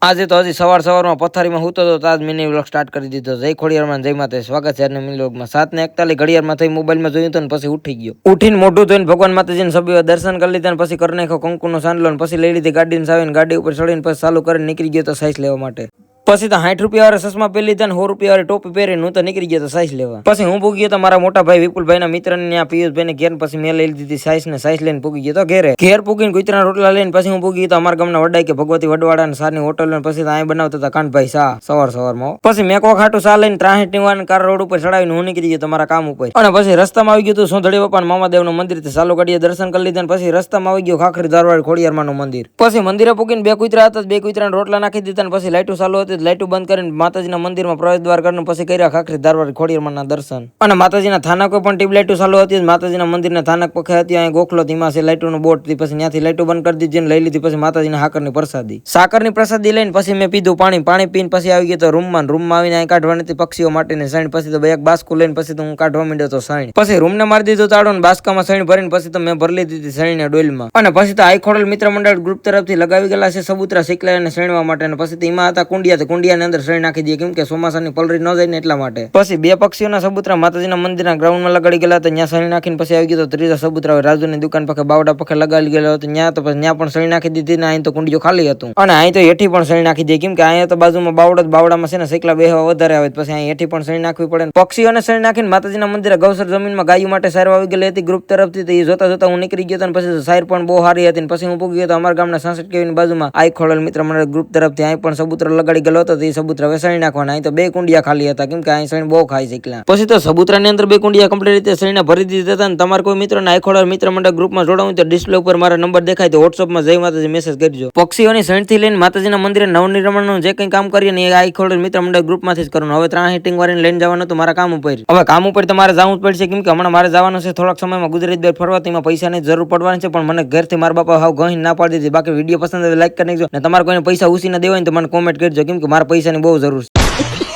આજે તો હજી સવારમાં પથારીમાં હું તો તાજ મિની વ્લોગ સ્ટાર્ટ કરી દીધો. જય ખોડિયારમાં જય માતા. સ્વાગત છે આજના મિની વ્લોગમાં. 7:41 ઘડિયાળમાં થઈ મોબાઈલમાં જોયું તો પછી ઉઠી ગયો. ઉઠીને મોઢું ધોઈને ભગવાન માતાજીને સભ્ય દર્શન કરી લીધા, પછી કરી નાખ્યો કંકુનો સાંડલો, પછી લઈ લીધી ગાડીને સાવીને ગાડી ઉપર ચડીને પછી ચાલુ કરીને નીકળી ગયો તો સાઈઝ લેવા માટે. પછી તો 60 રૂપિયા વાળા ચશ્મા પહેરી લીધા ને 100 રૂપિયા વાળી ટોપી પહેરીને હું તો નીકળી ગયો તો સાઈઝ લેવા. પછી હું પૂગી ગયો તો મારા મોટા ભાઈ વિપુલભાઈ ના મિત્ર ને પિયુષભાઈ ને ઘેર. પછી મેં લઈ લીધી સાઈઝ લઈને પૂગી ગયો તો ઘેર પૂગીને કુતરા રોટલા લઈને પછી હું પૂગી ગયો તો અમારા ગામના વડાઈ કે ભગવતી વડવાડા ને સારની હોટલ ને પછી અહીં બનાવતા હતા કાનભાઈ શાહ સવારમાં. પછી મેં કો ખાટું સા લઈને 63 ની કાર રોડ ઉપર ચડાવીને હું નીકળી ગયો તમારા કામ ઉપર. અને પછી રસ્તામાં આવી ગયું હતું સોંધડી બાપા મામાદેવ નું મંદિર થી ચાલુ ગાડીએ દર્શન કરી લીધા. પછી રસ્તામાં આવી ગયો ખાખરી ધારવાડ ખોડિયારમાં નું મંદિર. પછી મંદિરે પૂગીને બે કુતરા હતા, બે કુતરાને રોટલા નાખી દીધા ને પછી લાઈટો ચાલુ હતી, લાઈટો બંધ કરીને માતાજીના મંદિરમાં પ્રવેશ દ્વાર કરીને પછી કર્યા ખાખરી ધારવાડ ખોડિયારના દર્શન. અને માતાજીના થાનકો પણ ટ્યુબલાઇટો ચાલુ હતી, માતાજીના મંદિરના થાનક પખે હતી, અહીં ગોખલો ધીમા છે લાઈટોનો બોટ થી. પછી ત્યાંથી લાઈટો બંધ કરી દીધી લઈ લીધી. પછી માતાજીના સાકરની પ્રસાદી લઈને પછી મેં પીધું પાણી પીને પછી આવી ગયો તો રૂમમાં આવીને અહીં કાઢવાની હતી પક્ષીઓ માટેની સાઈણ. પછી તો એક બાસ્કુ લઈને પછી તો હું કાઢવા માંડ્યો તો સાઈણ. પછી રૂમને મારી દીધો તાળો ને બાસ્કામાં સાઈણ ભરીને પછી તો મેં ભરી લીધી હતી સાઈણને ડોલમાં. અને પછી તો આઈ ખોડલ મિત્ર મંડળ ગ્રુપ તરફથી લગાવી ગયેલા છે સબૂતરા શીખલા અને સણવા માટે. અને પછી એમાં હતા કુંડિયાની અંદર સણ નાખી દઈએ કેમ કે ચોમાસાની પલરી ન જાય ને એટલા માટે. પછી બે પક્ષીઓના સબૂતરા માતાજીના મંદિરના ગ્રાઉન્ડમાં લગાડી ગયેલા હતા, ત્યાં સણી નાખીને પછી આવી ગયો તો ત્રીજા સબૂતરા રાજુની દુકાન પાસે બાવડા પખે લગાવી ગયેલો હતો. ત્યાં તો પછી ત્યાં પણ સણી નાખી દીધી ને અહીં તો કુંડીઓ ખાલી હતું. અને અહીં તો હેઠી પણ સણી નાખી દે કેમ કે અહીંયા તો બાજુમાં બાવડામાં છે ને શેકલા બેહવા વધારે આવે, પછી અહીં હેઠી પણ સણી નાખવી પડે. પક્ષીઓને સણી નાખીને માતાજીના મંદિરે ગૌસર જમીનમાં ગાયો માટે સાર આવી ગયેલી હતી ગ્રુપ તરફથી. તો એ જોતા હું નીકળી ગયો. પછી સાર પણ બહુ સારી હતી. પછી હું પૂગી ગયો તો અમારા ગામના 66 કેવીની બાજુમાં આઈ ખોડલ મિત્ર મંડળ ગ્રુપ તરફથી અહીં પણ સબૂતરા લગાડી ગયેલો હતો. એ સબૂતરા સણી નાખવાના. અહીં તો બે કુંડિયા ખાલી હતા કેમ કે અહીં સણી બહુ ખાઈ શેકલા. પછી તો સબૂતરાની અંદર બે કુંડિયા કમ્પ્લીટ રીતે સણીને ભરી દીધા હતા. તમારે કોઈ મિત્રોને આઈ ખોડલ મિત્ર મંડળ ગ્રુપમાં જોડાવું તો ડિસ્પ્લે ઉપર મારા નંબર દેખાય તો વોટ્સઅપમાં જય માતાજી મેસેજ કરજો. પક્ષીઓની સણથી લઈને માતાજીના મંદિરે નવનિર્માણનું જે કંઈ કામ કરીએ ને એ આઈ ખોડલ મિત્ર મંડળ ગ્રુપમાંથી જ કરવાનું. હવે 3 હિટિંગ વાળીને લઈને જવાનું હતું મારા કામ ઉપર. હવે કામ ઉપર તમારે જવું જ પડશે કેમ કે હમણાં મારે જવાનું છે થોડાક સમયમાં ગુજરાત બહાર ફરવા. તેમાં પૈસાની જરૂર પડવાની છે, પણ મને ઘરથી મારા બાપા હાવ ગહીને ના પાડી દીધી. બાકી વિડીયો પસંદ આવે લાઈક કરી નાખજો ને તમારે કોઈને પૈસા ઉછીને દેવાય ને તો મને કોમેન્ટ કરજો કેમ કે મારા પૈસાની બહુ જરૂર છે.